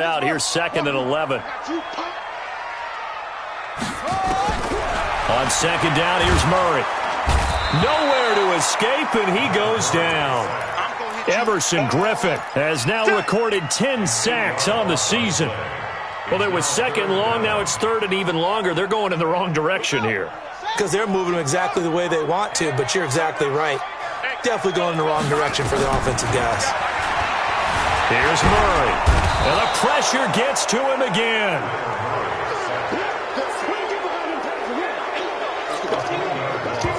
Out here, 2nd and 11. On 2nd down, here's Murray. Nowhere to escape, and he goes down. Everson Griffin has now recorded 10 sacks on the season. Well, it was 2nd long, now it's 3rd and even longer. They're going in the wrong direction here. Because they're moving exactly the way they want to, but you're exactly right. Definitely going in the wrong direction for the offensive guys. Here's Murray. And the pressure gets to him again.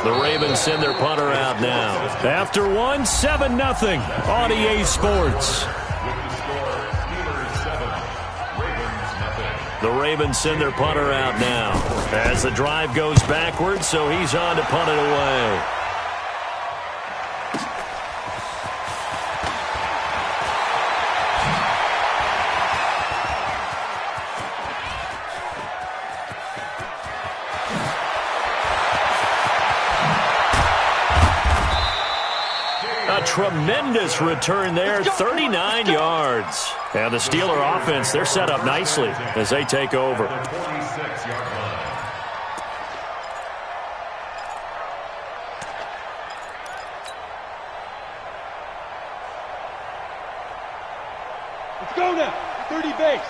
The Ravens send their punter out now. After one, 7-0 on EA Sports. The Ravens send their punter out now as the drive goes backwards, so he's on to punt it away. A tremendous return there, 39 yards. And the Steeler offense, they're set up nicely as they take over. Let's go now. 30 base.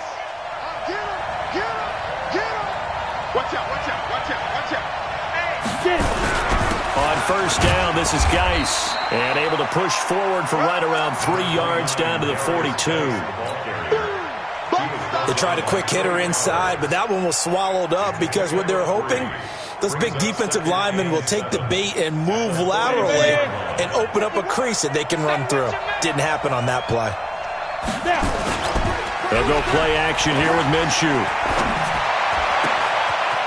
Get him. Get him. Get him. Watch out. Watch out. Watch out. Watch out. Hey. Get him. On 1st down, this is Geis. And able to push forward for right around 3 yards down to the 42. They tried a quick hitter inside, but that one was swallowed up because what they're hoping, those big defensive linemen will take the bait and move laterally and open up a crease that they can run through. Didn't happen on that play. They'll go play action here with Minshew.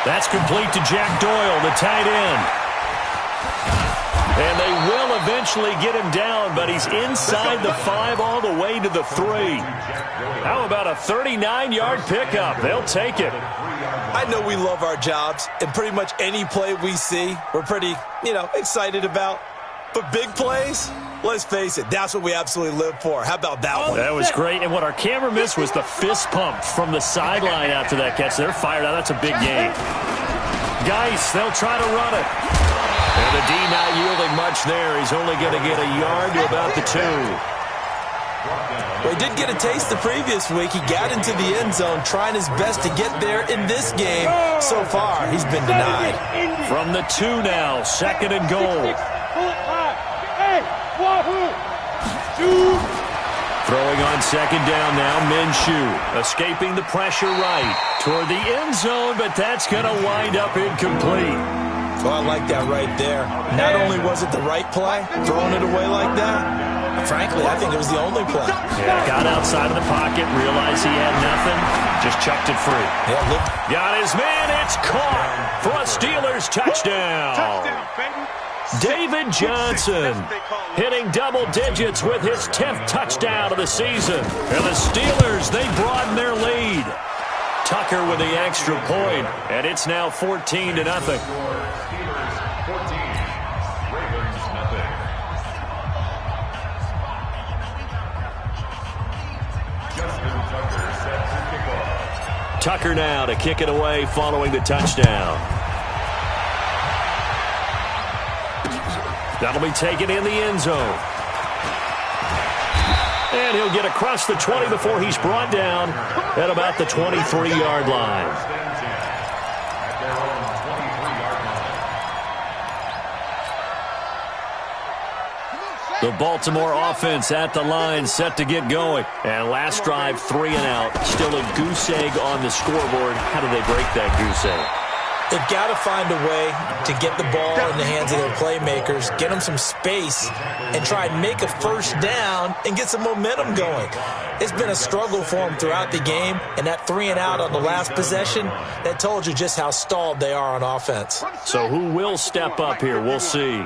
That's complete to Jack Doyle, the tight end. And they will eventually get him down, but he's inside the 5 all the way to the 3. How about a 39-yard pickup? They'll take it. I know we love our jobs, and pretty much any play we see, we're pretty, excited about. But big plays, let's face it, that's what we absolutely live for. How about that one? That was great, and what our camera missed was the fist pump from the sideline after that catch. They're fired out. That's a big game. Geis, they'll try to run it. And the D not yielding much there. He's only going to get a yard to about the 2. Well, he did get a taste the previous week. He got into the end zone trying his best to get there in this game. So far, he's been denied. From the 2 now, 2nd and goal. Throwing on 2nd down now, Minshew. Escaping the pressure right toward the end zone, but that's going to wind up incomplete. Well, I like that right there. Not only was it the right play, throwing it away like that, frankly, I think it was the only play. Yeah, got outside of the pocket, realized he had nothing, just chucked it free. Yeah, look. Got his man, it's caught for a Steelers touchdown. David Johnson hitting double digits with his 10th touchdown of the season. And the Steelers, they broaden their lead. Tucker with the extra point, and it's now 14-0. Tucker now to kick it away following the touchdown. That'll be taken in the end zone. And he'll get across the 20 before he's brought down at about the 23-yard line. The Baltimore offense at the line, set to get going. And last drive, 3 and out. Still a goose egg on the scoreboard. How do they break that goose egg? They've got to find a way to get the ball in the hands of their playmakers, get them some space, and try and make a first down and get some momentum going. It's been a struggle for them throughout the game, and that 3 and out on the last possession, that told you just how stalled they are on offense. So who will step up here? We'll see.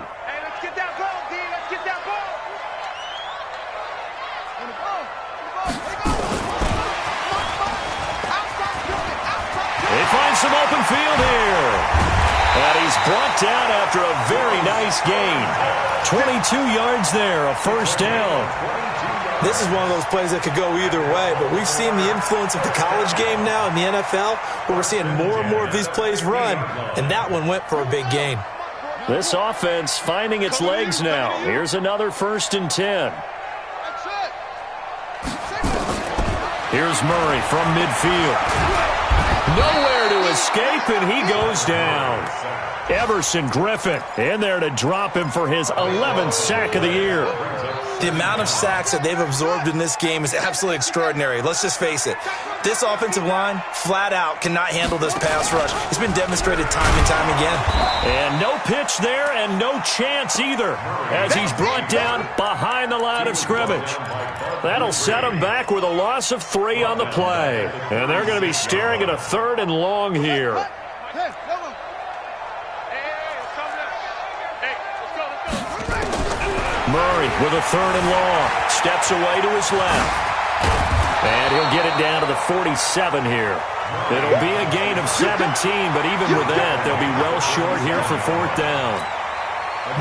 Some open field here. And he's brought down after a very nice gain. 22 yards there, a first down. This is one of those plays that could go either way, but we've seen the influence of the college game now in the NFL, where we're seeing more and more of these plays run, and that one went for a big gain. This offense finding its legs now. Here's another 1st and 10. Here's Murray from midfield. Nowhere to escape, and he goes down. Everson Griffin in there to drop him for his 11th sack of the year. The amount of sacks that they've absorbed in this game is absolutely extraordinary. Let's just face it. This offensive line, flat out, cannot handle this pass rush. It's been demonstrated time and time again. And no pitch there and no chance either as he's brought down behind the line of scrimmage. That'll set him back with a loss of 3 on the play. And they're going to be staring at a 3rd and long here. Murray with a 3rd and long. Steps away to his left. And he'll get it down to the 47 here. It'll be a gain of 17, but even with that, they'll be well short here for 4th down.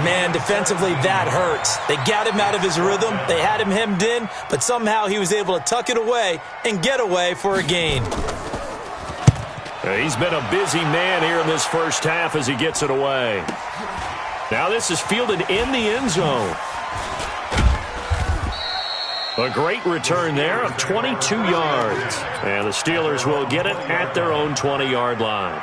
Man, defensively, that hurts. They got him out of his rhythm. They had him hemmed in, but somehow he was able to tuck it away and get away for a gain. He's been a busy man here in this first half as he gets it away. Now this is fielded in the end zone. A great return there of 22 yards. And the Steelers will get it at their own 20-yard line.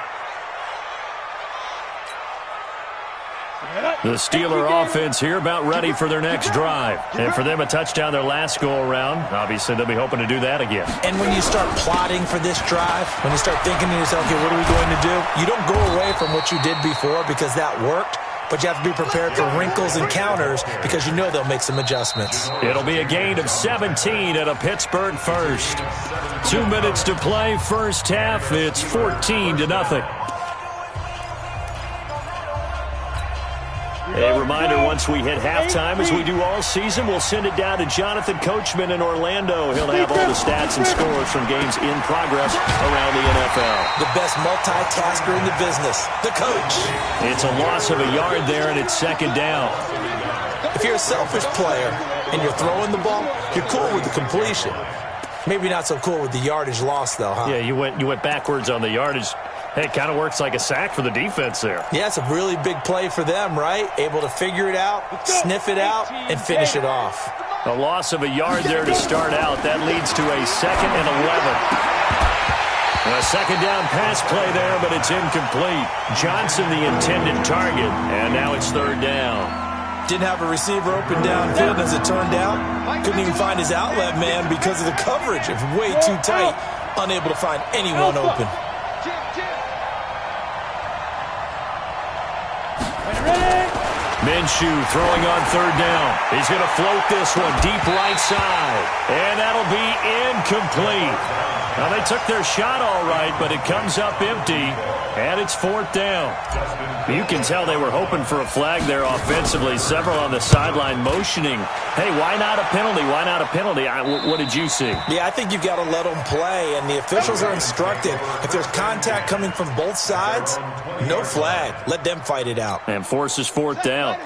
The Steeler offense here about ready for their next drive. And for them, a touchdown their last go-around. Obviously, they'll be hoping to do that again. And when you start plotting for this drive, when you start thinking to yourself, okay, what are we going to do? You don't go away from what you did before because that worked. But you have to be prepared for wrinkles and counters because you know they'll make some adjustments. It'll be a gain of 17 at a Pittsburgh first. 2 minutes to play, first half. It's 14-0. A reminder, once we hit halftime, as we do all season, we'll send it down to Jonathan Coachman in Orlando. He'll have all the stats and scores from games in progress around the NFL. The best multitasker in the business, the coach. It's a loss of a yard there, and it's 2nd down. If you're a selfish player and you're throwing the ball, you're cool with the completion. Maybe not so cool with the yardage loss, though, huh? Yeah, you went backwards on the yardage. Hey, it kind of works like a sack for the defense there. Yeah, it's a really big play for them, right? Able to figure it out, sniff it out, and finish it off. A loss of a yard there to start out. That leads to a 2nd and 11. A 2nd down pass play there, but it's incomplete. Johnson the intended target, and now it's 3rd down. Didn't have a receiver open downfield as it turned out. Couldn't even find his outlet man because of the coverage. It was way too tight. Unable to find anyone open. Minshew throwing on 3rd down. He's going to float this one deep right side. And that'll be incomplete. Now, they took their shot all right, but it comes up empty. And it's 4th down. You can tell they were hoping for a flag there offensively. Several on the sideline motioning. Hey, why not a penalty? Why not a penalty? What did you see? Yeah, I think you've got to let them play. And the officials are instructed, if there's contact coming from both sides, no flag. Let them fight it out. And forces 4th down.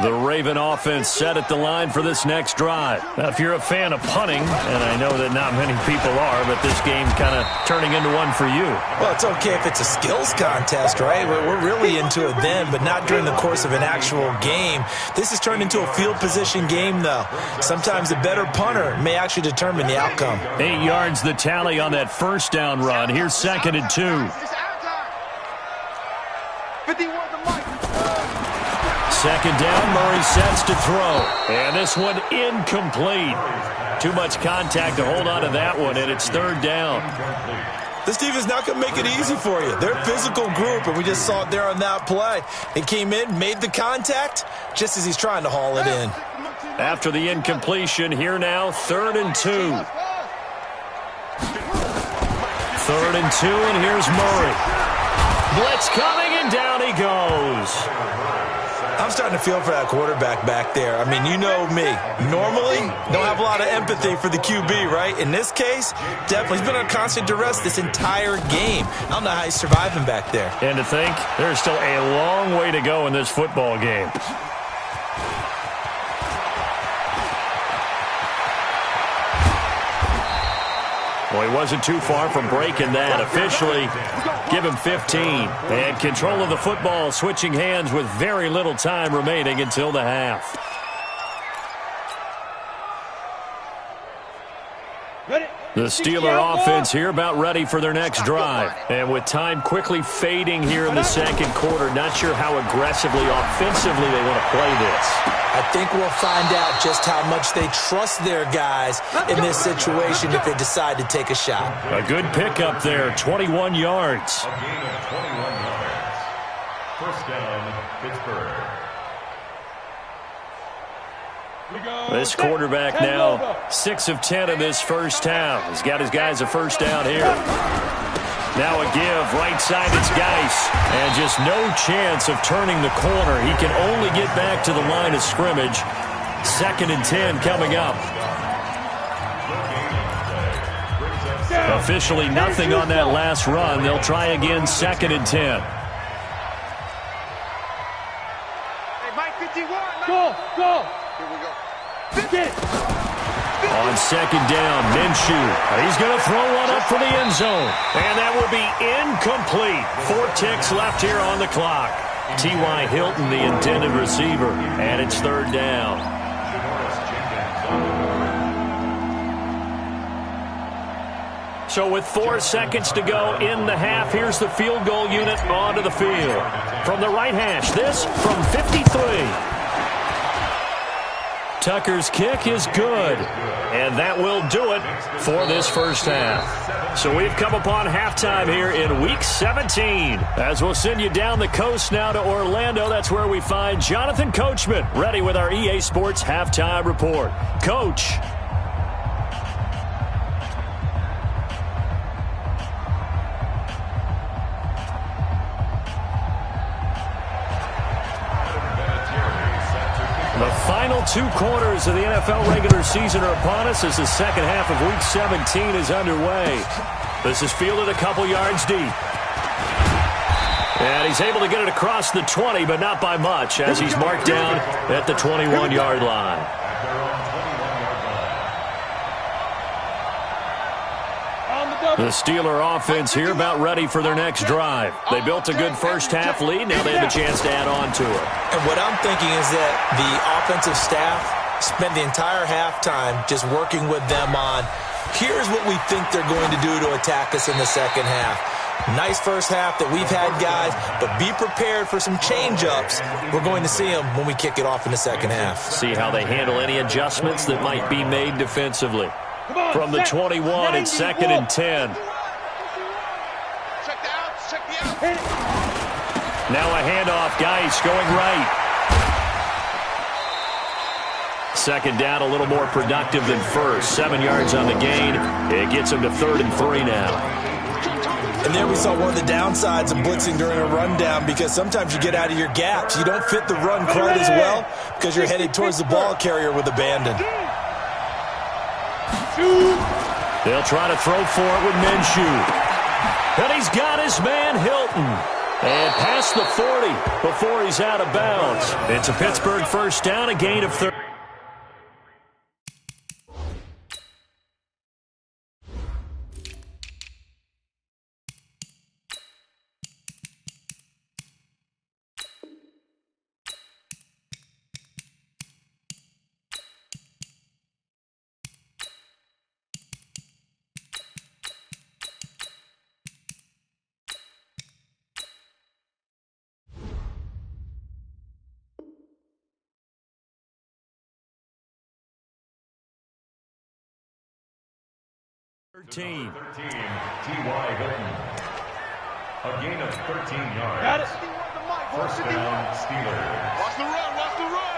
The Raven offense set at the line for this next drive. Now, if you're a fan of punting, and I know that not many people are, but this game's kind of turning into one for you. Well, it's okay if it's a skills contest, right? We're really into it then, but not during the course of an actual game. This has turned into a field position game, though. Sometimes a better punter may actually determine the outcome. 8 yards the tally on that 1st down run. Here's 2nd and 2. 2nd down, Murray sets to throw. And this one incomplete. Too much contact to hold on to that one, and it's 3rd down. This defense not going to make it easy for you. They're a physical group, and we just saw it there on that play. He came in, made the contact, just as he's trying to haul it in. After the incompletion, here now, 3rd and 2. 3rd and 2, and here's Murray. Blitz coming, and down he goes. I'm starting to feel for that quarterback back there. I mean, you know me. Normally, don't have a lot of empathy for the QB, right? In this case, definitely. He's been under constant duress this entire game. I don't know how he's surviving back there. And to think, there's still a long way to go in this football game. Well, he wasn't too far from breaking that. Officially, give him 15. And control of the football, switching hands with very little time remaining until the half. The Steeler offense here about ready for their next drive. And with time quickly fading here in the second quarter, not sure how aggressively, offensively they want to play this. I think we'll find out just how much they trust their guys in this situation if they decide to take a shot. A good pickup there, 21 yards. A gain of 21 yards. First down, Pittsburgh. This quarterback now 6 of 10 in this first half. He's got his guys a first down here. Now a give, right side it's Geis. And just no chance of turning the corner. He can only get back to the line of scrimmage. 2nd and 10 coming up. Officially nothing on that last run. They'll try again 2nd and 10. Hey, Mike 51. Go. Here we go. On 2nd down, Minshew. He's going to throw one up for the end zone. And that will be incomplete. 4 ticks left here on the clock. T.Y. Hilton, the intended receiver. And it's 3rd down. So with 4 seconds to go in the half, here's the field goal unit onto the field. From the right hash, this from 53. Tucker's kick is good, and that will do it for this first half. So we've come upon halftime here in Week 17. As we'll send you down the coast now to Orlando, that's where we find Jonathan Coachman, ready with our EA Sports Halftime Report. Coach. The final 2 quarters of the NFL regular season are upon us as the second half of Week 17 is underway. This is fielded a couple yards deep. And he's able to get it across the 20, but not by much, as he's marked down at the 21-yard line. The Steeler offense here about ready for their next drive. They built a good first half lead. Now they have a chance to add on to it. And what I'm thinking is that the offensive staff spent the entire halftime just working with them on, here's what we think they're going to do to attack us in the second half. Nice first half that we've had, guys, but be prepared for some change-ups. We're going to see them when we kick it off in the second half. See how they handle any adjustments that might be made defensively. From the 21, it's 2nd and 10. Now a handoff, Geis going right. 2nd down, a little more productive than first. 7 yards on the gain. It gets him to 3rd and 3 now. And there we saw one of the downsides of blitzing during a rundown, because sometimes you get out of your gaps. You don't fit the run quite as well because you're headed towards the ball carrier with abandon. They'll try to throw for it with Minshew. And he's got his man Hilton. And past the 40 before he's out of bounds. It's a Pittsburgh first down, a gain of 30. Team. 13, T.Y. Hilton. A gain of 13 yards. Got it. First down, Steelers. Watch the run.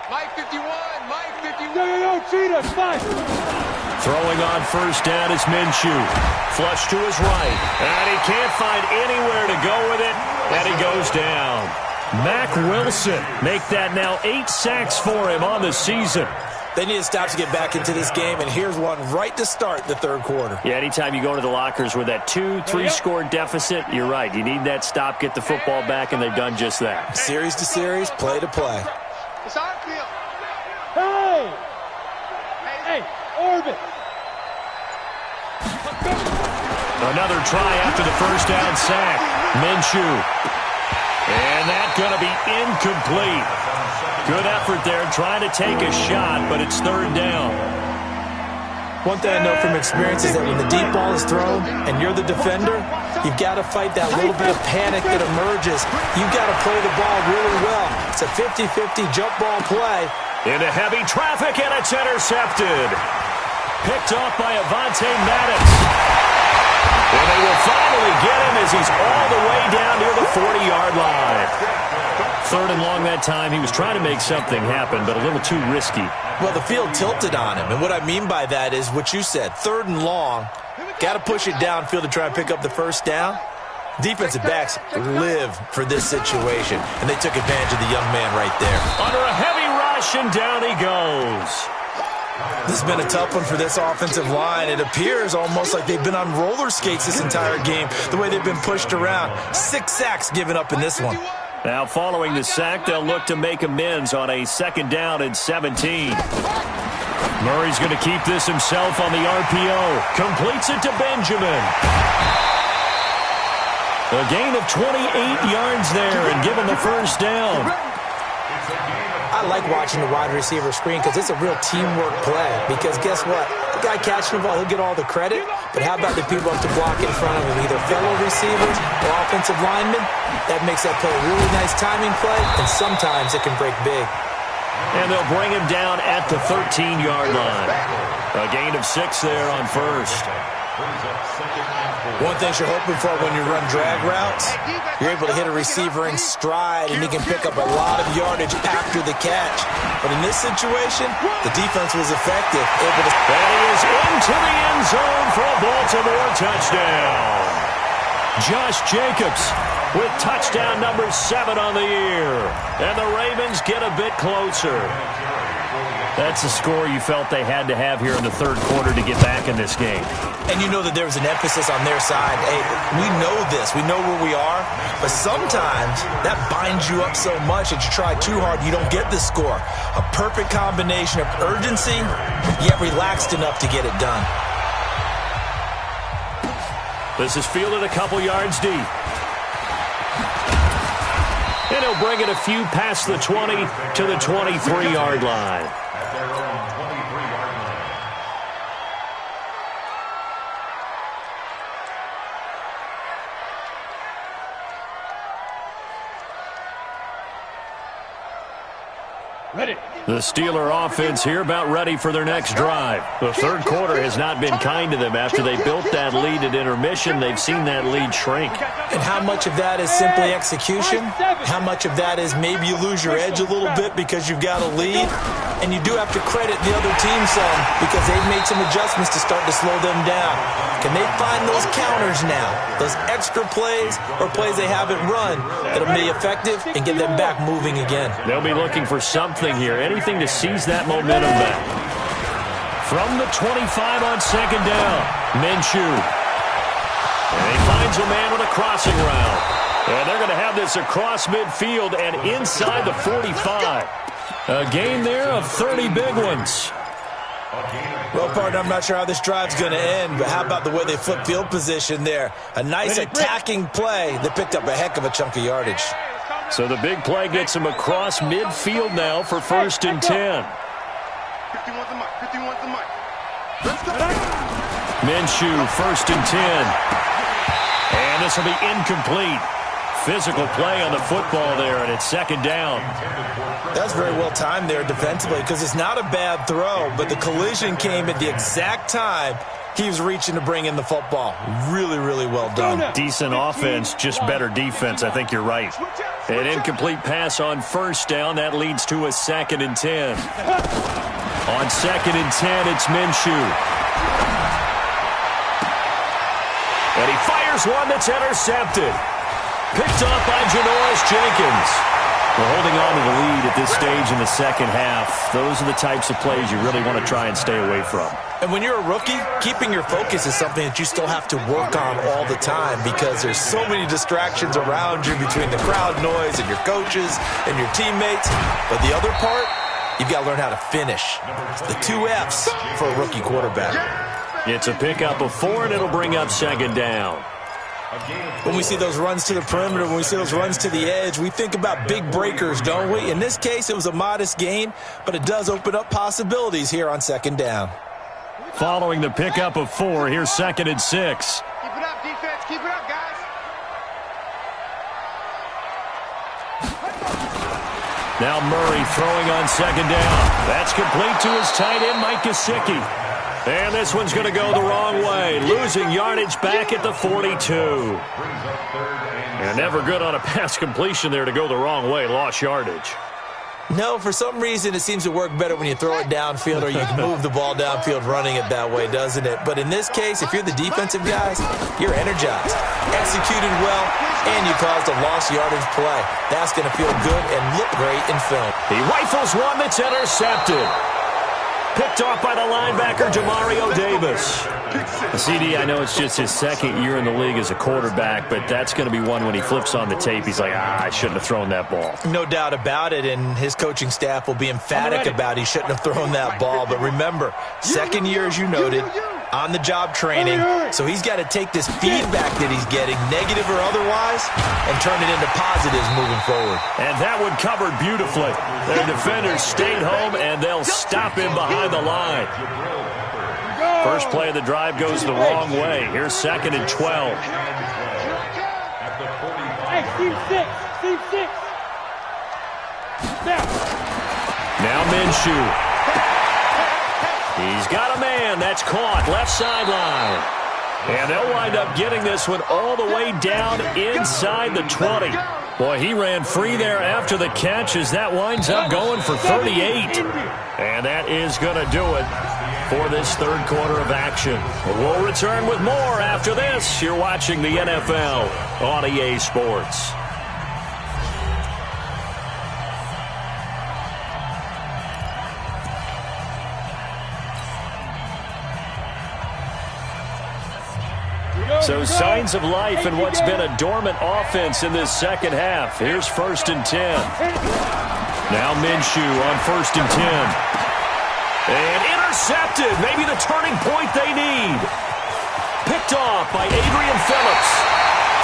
Mike 51, Mike 51. Yo, cheetah, spike. Throwing on first down is Minshew. Flush to his right. And he can't find anywhere to go with it. And he goes down. Mack Wilson make that now 8 sacks for him on the season. They need to stop to get back into this game, and here's one right to start the 3rd quarter. Yeah, anytime you go to the lockers with that 2-3 score deficit, you're right. You need that stop, get the football back, and they've done just that. Series to series, play to play. It's our field. Hey! Move it. Another try after the first down sack. Minshew. And that's going to be incomplete. Good effort there trying to take a shot, but it's third down. One thing I know from experience is that when the deep ball is thrown and you're the defender, you've got to fight that little bit of panic that emerges. You've got to play the ball really well. It's a 50-50 jump ball play. Into heavy traffic, and it's intercepted. Picked off by Avonte Maddox. And they will finally get him as he's all the way down near the 40-yard line. Third and long that time. He was trying to make something happen, but a little too risky. Well, the field tilted on him, and what I mean by that is what you said. Third and long, got to push it downfield to try and pick up the first down. Defensive backs live for this situation, and they took advantage of the young man right there. Under a heavy rush, and down he goes. This has been a tough one for this offensive line. It appears almost like they've been on roller skates this entire game, the way they've been pushed around. 6 sacks given up in this one. Now following the sack, they'll look to make amends on a second down and 17. Murray's going to keep this himself on the RPO. Completes it to Benjamin. A gain of 28 yards there and give him the first down. I like watching the wide receiver screen because it's a real teamwork play. Because guess what? The guy catching the ball, he'll get all the credit. But how about the people up to block in front of him? Either fellow receivers or offensive linemen. That makes that play a really nice timing play, and sometimes it can break big. And they'll bring him down at the 13-yard line. A gain of 6 there on first. One thing you're hoping for when you run drag routes, you're able to hit a receiver in stride, and he can pick up a lot of yardage after the catch. But in this situation, the defense was effective. And he is into the end zone for a Baltimore touchdown. Josh Jacobs with touchdown number 7 on the year. And the Ravens get a bit closer. That's a score you felt they had to have here in the third quarter to get back in this game. And you know that there was an emphasis on their side. Hey, we know this. We know where we are. But sometimes that binds you up so much that you try too hard, you don't get the score. A perfect combination of urgency, yet relaxed enough to get it done. This is fielded a couple yards deep. And he'll bring it a few past the 20 to the 23-yard line. Ready. The Steeler offense here about ready for their next drive. The third quarter has not been kind to them. After they built that lead at intermission, they've seen that lead shrink. And how much of that is simply execution? How much of that is maybe you lose your edge a little bit because you've got a lead? And you do have to credit the other team some because they've made some adjustments to start to slow them down. Can they find those counters now? Those extra plays or plays they haven't run that'll be effective and get them back moving again. They'll be looking for something here, anything to seize that momentum back. From the 25 on second down, Minshew. And he finds a man with a crossing route. And they're going to have this across midfield and inside the 45. A gain there of 30 big ones. Well, partner, I'm not sure how this drive's going to end, but how about the way they flip field position there? A nice attacking play that picked up a heck of a chunk of yardage. So the big play gets him across midfield now for first and 10. Minshew, first and 10. And this will be incomplete. Physical play on the football there, and it's second down. That's very well timed there defensively because it's not a bad throw, but the collision came at the exact time he was reaching to bring in the football. Really, really well done. Decent offense, just better defense. I think you're right. An incomplete pass on first down. That leads to a second and 10. On second and 10, it's Minshew. And he fires one that's intercepted. Picked off by Janoris Jenkins. We're holding on to the lead at this stage in the second half. Those are the types of plays you really want to try and stay away from. And when you're a rookie, keeping your focus is something that you still have to work on all the time because there's so many distractions around you between the crowd noise and your coaches and your teammates. But the other part, you've got to learn how to finish. The 2 F's for a rookie quarterback. It's a pickup of 4, and it'll bring up second down. When we see those runs to the perimeter, when we see those runs to the edge, we think about big breakers, don't we? In this case, it was a modest gain, but it does open up possibilities here on second down. Following the pickup of 4, here's 2nd and 6. Keep it up, defense. Keep it up, guys. Now Murray throwing on second down. That's complete to his tight end, Mike Gesicki. And this one's going to go the wrong way, losing yardage back at the 42. And never good on a pass completion there to go the wrong way, lost yardage. No, for some reason it seems to work better when you throw it downfield or you can move the ball downfield running it that way, doesn't it? But in this case, if you're the defensive guys, you're energized, executed well, and you caused a lost yardage play. That's going to feel good and look great in film. He rifles one that's intercepted. Picked off by the linebacker, Demario Davis. CD, I know it's just his 2nd year in the league as a quarterback, but that's going to be one when he flips on the tape, he's like, I shouldn't have thrown that ball. No doubt about it, and his coaching staff will be emphatic about he shouldn't have thrown that ball. But remember, 2nd year, as you noted, on-the-job training, so he's got to take this feedback that he's getting, negative or otherwise, and turn it into positives moving forward. And that one covered beautifully. Their defenders stayed home, and they'll stop him behind the line. First play of the drive goes the wrong way. Here's 2nd and 12. Hey, Steve 6. Steve 6. Now Minshew. He's got a man. That's caught. Left sideline. And they'll wind up getting this one all the way down inside the 20. Boy, he ran free there after the catch as that winds up going for 38. And that is going to do it for this third quarter of action. We'll return with more after this. You're watching the NFL on EA Sports. So signs of life in what's been a dormant offense in this second half. Here's 1st and 10. Now Minshew on 1st and 10. And intercepted. Maybe the turning point they need. Picked off by Adrian Phillips.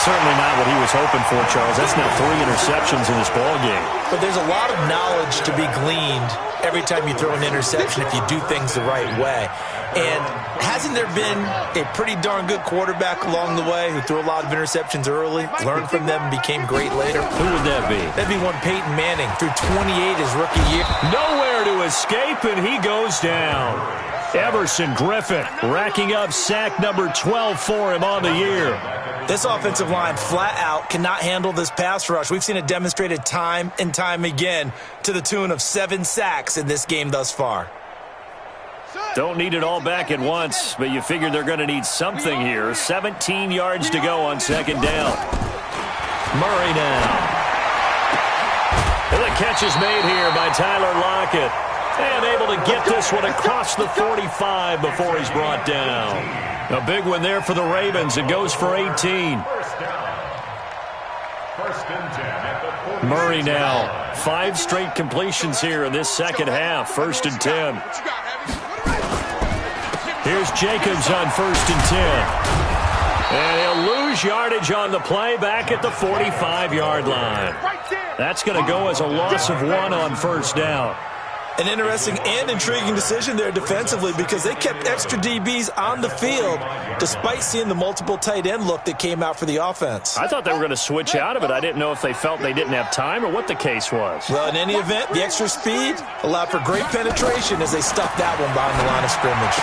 Certainly not what he was hoping for, Charles. That's now 3 interceptions in this ballgame. But there's a lot of knowledge to be gleaned every time you throw an interception if you do things the right way. And hasn't there been a pretty darn good quarterback along the way who threw a lot of interceptions early, learned from them, and became great later? Who would that be? That'd be one Peyton Manning, threw 28 his rookie year. Nowhere to escape, and he goes down. Everson Griffin racking up sack number 12 for him on the year. This offensive line flat out cannot handle this pass rush. We've seen it demonstrated time and time again to the tune of 7 sacks in this game thus far. Don't need it all back at once, but you figure they're going to need something here. 17 yards to go on second down. Murray now. And the catch is made here by Tyler Lockett. And able to get this one across the 45 before he's brought down. A big one there for the Ravens. It goes for 18. Murray now. 5 straight completions here in this second half. 1st and 10. Here's Jacobs on 1st and 10. And he'll lose yardage on the play back at the 45-yard line. That's going to go as a loss of 1 on 1st down. An interesting and intriguing decision there defensively because they kept extra DBs on the field despite seeing the multiple tight end look that came out for the offense. I thought they were going to switch out of it. I didn't know if they felt they didn't have time or what the case was. Well, in any event, the extra speed allowed for great penetration as they stuffed that one behind the line of scrimmage.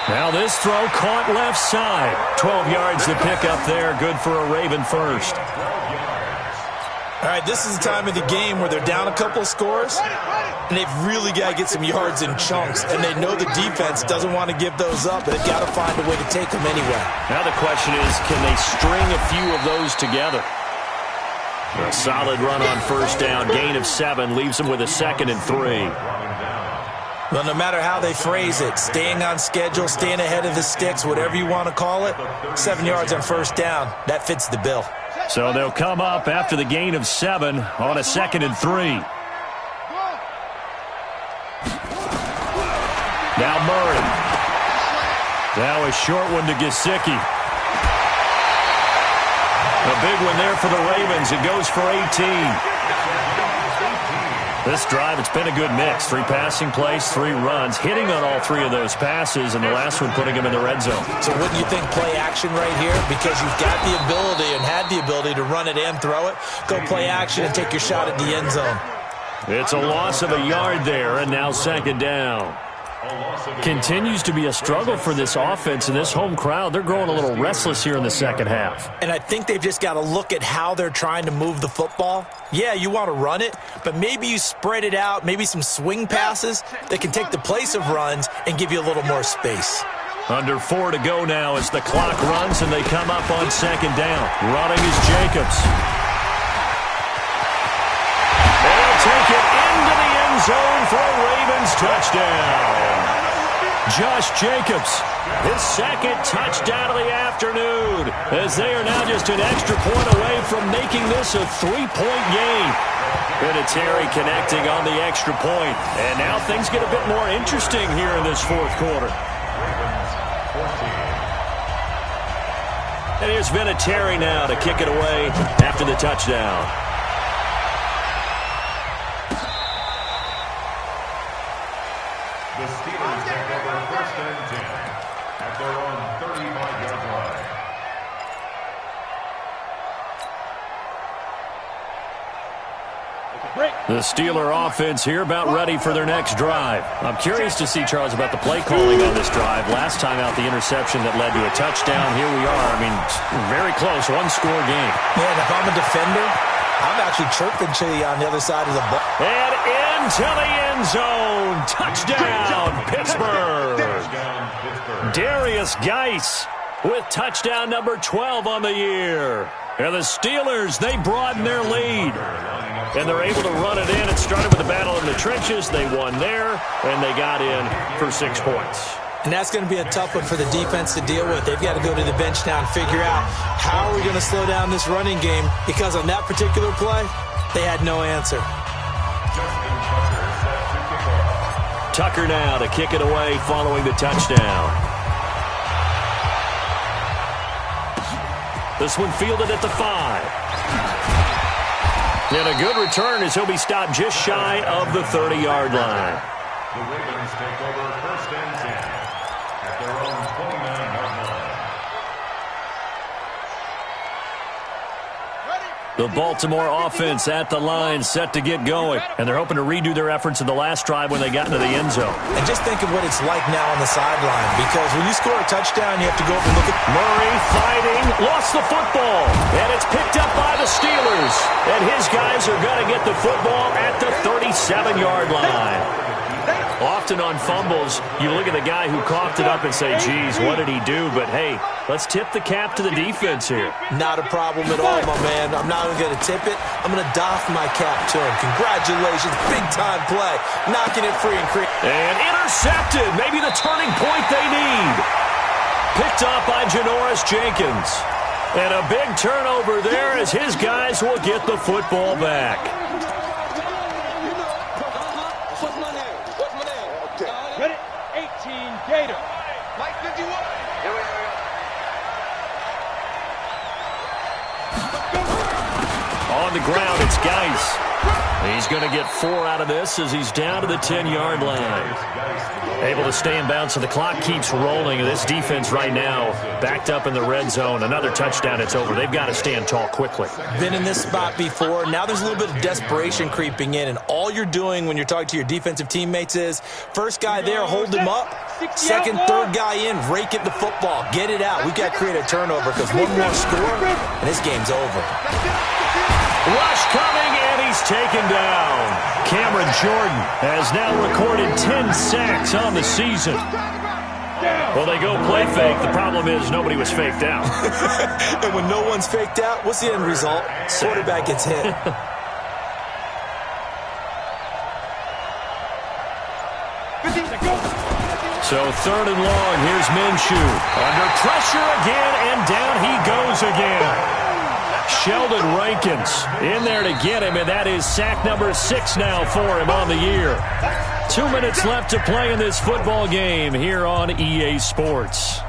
Now this throw caught left side. 12 yards to pick up there. Good for a Raven first. All right, this is the time of the game where they're down a couple of scores, and they've really got to get some yards in chunks, and they know the defense doesn't want to give those up, but they've got to find a way to take them anyway. Now the question is, can they string a few of those together? A solid run on 1st down, gain of 7, leaves them with a 2nd and 3. Well, no matter how they phrase it, staying on schedule, staying ahead of the sticks, whatever you want to call it, 7 yards on 1st down, that fits the bill. So they'll come up after the gain of 7 on a 2nd and 3. Now Murray. Now a short one to Gesicki. A big one there for the Ravens. It goes for 18. This drive, it's been a good mix. 3 passing plays, 3 runs, hitting on all 3 of those passes, and the last one putting him in the red zone. So wouldn't you think play action right here? Because you've got the ability and had the ability to run it and throw it. Go play action and take your shot at the end zone. It's a loss of a yard there, and now second down. Continues to be a struggle for this offense and this home crowd. They're growing a little restless here in the second half. And I think they've just got to look at how they're trying to move the football. Yeah, you want to run it, but maybe you spread it out, maybe some swing passes that can take the place of runs and give you a little more space. Under 4 to go now as the clock runs and they come up on second down. Running is Jacobs. They'll take it into the end zone for a Ravens touchdown. Josh Jacobs, his second touchdown of the afternoon, as they are now just an extra point away from making this a 3-point game. Vinatieri connecting on the extra point. And now things get a bit more interesting here in this fourth quarter. And here's Vinatieri now to kick it away after the touchdown. The Steelers take over 1st and 10 at their own 35-yard line. The Steeler offense here about ready for their next drive. I'm curious to see, Charles, about the play calling on this drive. Last time out, the interception that led to a touchdown. Here we are. I mean, very close, one-score game. Yeah, and if I'm a defender, I'm actually chirping to you on the other side of the ball. And into the end zone. Touchdown, Pittsburgh. Darius Geis with touchdown number 12 on the year. And the Steelers, they broaden their lead. And they're able to run it in. It started with the battle in the trenches. They won there, and they got in for 6 points. And that's going to be a tough one for the defense to deal with. They've got to go to the bench now and figure out how are we going to slow down this running game, because on that particular play, they had no answer. Tucker now to kick it away following the touchdown. This one fielded at the 5. And a good return as he'll be stopped just shy of the 30-yard line. The Ravens take over 1st and 10 at their own 29-yard line. The Baltimore offense at the line, set to get going. And they're hoping to redo their efforts in the last drive when they got into the end zone. And just think of what it's like now on the sideline, because when you score a touchdown, you have to go up and look at Murray fighting, lost the football, and it's picked up by the Steelers. And his guys are going to get the football at the 37-yard line. Often on fumbles, you look at the guy who coughed it up and say, geez, what did he do? But, hey, let's tip the cap to the defense here. Not a problem at all, my man. I'm not even going to tip it. I'm going to doff my cap to him. Congratulations. Big-time play. Knocking it free and clear. And intercepted. Maybe the turning point they need. Picked up by Janoris Jenkins. And a big turnover there as his guys will get the football back. Ready? 18, Gator. Mike 51. Here we go. On the ground, it's Geis. He's going to get 4 out of this as he's down to the 10-yard line. Able to stay in bounds, so the clock keeps rolling. This defense right now backed up in the red zone. Another touchdown, it's over. They've got to stand tall quickly. Been in this spot before. Now there's a little bit of desperation creeping in, and all you're doing when you're talking to your defensive teammates is first guy there, hold him up. Second, third guy in, rake it the football. Get it out. We've got to create a turnover because one more score, and this game's over. Rush coming, and he's taken down. Cameron Jordan has now recorded 10 sacks on the season. Well, they go play fake. The problem is nobody was faked out. And when no one's faked out, what's the end result? Quarterback gets hit. So 3rd and long, here's Minshew. Under pressure again, and down he goes again. Sheldon Rankins in there to get him, and that is sack number 6 now for him on the year. 2 minutes left to play in this football game here on EA Sports.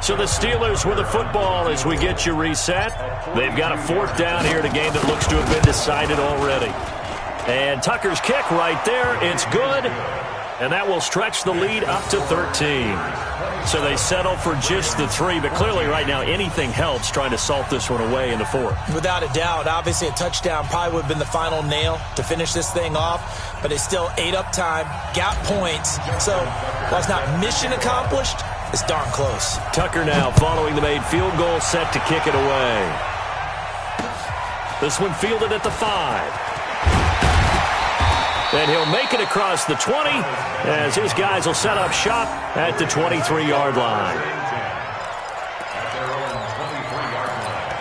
So the Steelers with the football as we get you reset. They've got a 4th down here in a game that looks to have been decided already. And Tucker's kick right there. It's good. And that will stretch the lead up to 13. So they settle for just the 3, but clearly right now anything helps trying to salt this one away in the 4th. Without a doubt, obviously a touchdown probably would have been the final nail to finish this thing off, but it's still ate up time, got points. So while it's not mission accomplished, it's darn close. Tucker now following the made field goal, set to kick it away. This one fielded at the 5. And he'll make it across the 20 as his guys will set up shop at the 23-yard line. At their own 23-yard line.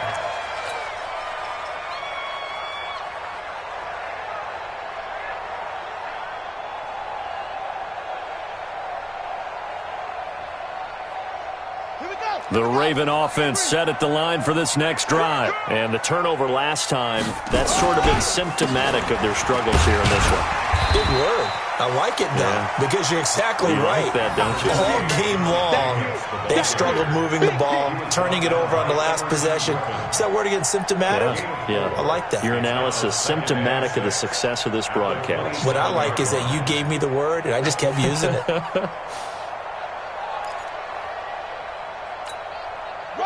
The Raven offense set at the line for this next drive. And the turnover last time, that's sort of been symptomatic of their struggles here in this one. Big word. I like it, though, because you're exactly right. Like that, don't you? All game long, they've struggled moving the ball, turning it over on the last possession. Is that word again, symptomatic? Yeah. I like that. Your analysis, symptomatic of the success of this broadcast. What I like is that you gave me the word, and I just kept using it.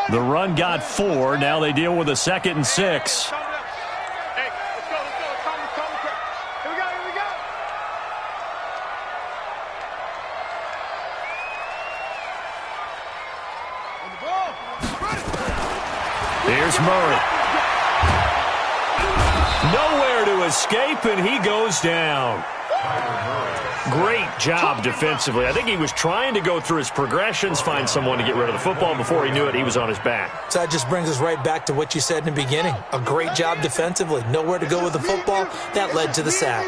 The run got 4. Now they deal with a 2nd and 6. Here's Murray. Nowhere to escape, and he goes down. Great job defensively. I think he was trying to go through his progressions, find someone to get rid of the football. Before he knew it, he was on his back. So that just brings us right back to what you said in the beginning. A great job defensively. Nowhere to go with the football. That led to the sack.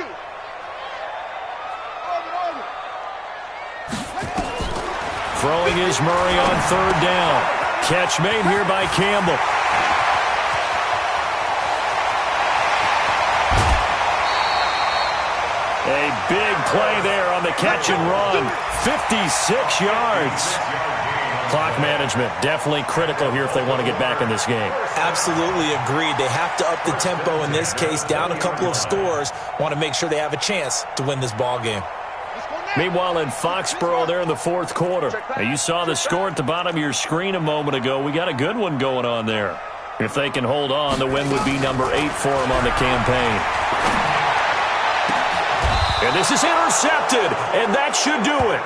Throwing is Murray on 3rd down. Catch made here by Campbell. A big play there on the catch and run. 56 yards. Clock management definitely critical here if they want to get back in this game. Absolutely agreed. They have to up the tempo in this case, down a couple of scores. Want to make sure they have a chance to win this ball game. Meanwhile, in Foxborough, there in the 4th quarter. Now, you saw the score at the bottom of your screen a moment ago. We got a good one going on there. If they can hold on, the win would be number 8 for them on the campaign. And this is intercepted, and that should do it.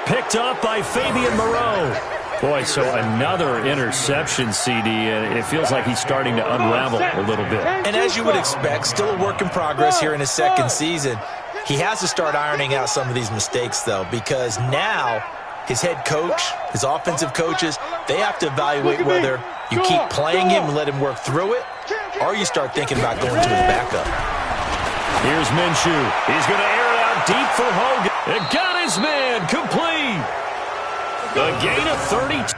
Picked up by Fabian Moreau. Boy, so another interception, CD, and it feels like he's starting to unravel a little bit. And as you would expect, still a work in progress here in his 2nd season. He has to start ironing out some of these mistakes, though, because now his head coach, his offensive coaches, they have to evaluate whether you keep playing him and let him work through it, or you start thinking about going to his backup. Here's Minshew. He's going to air it out deep for Hogan. And got his man complete. A gain of 32.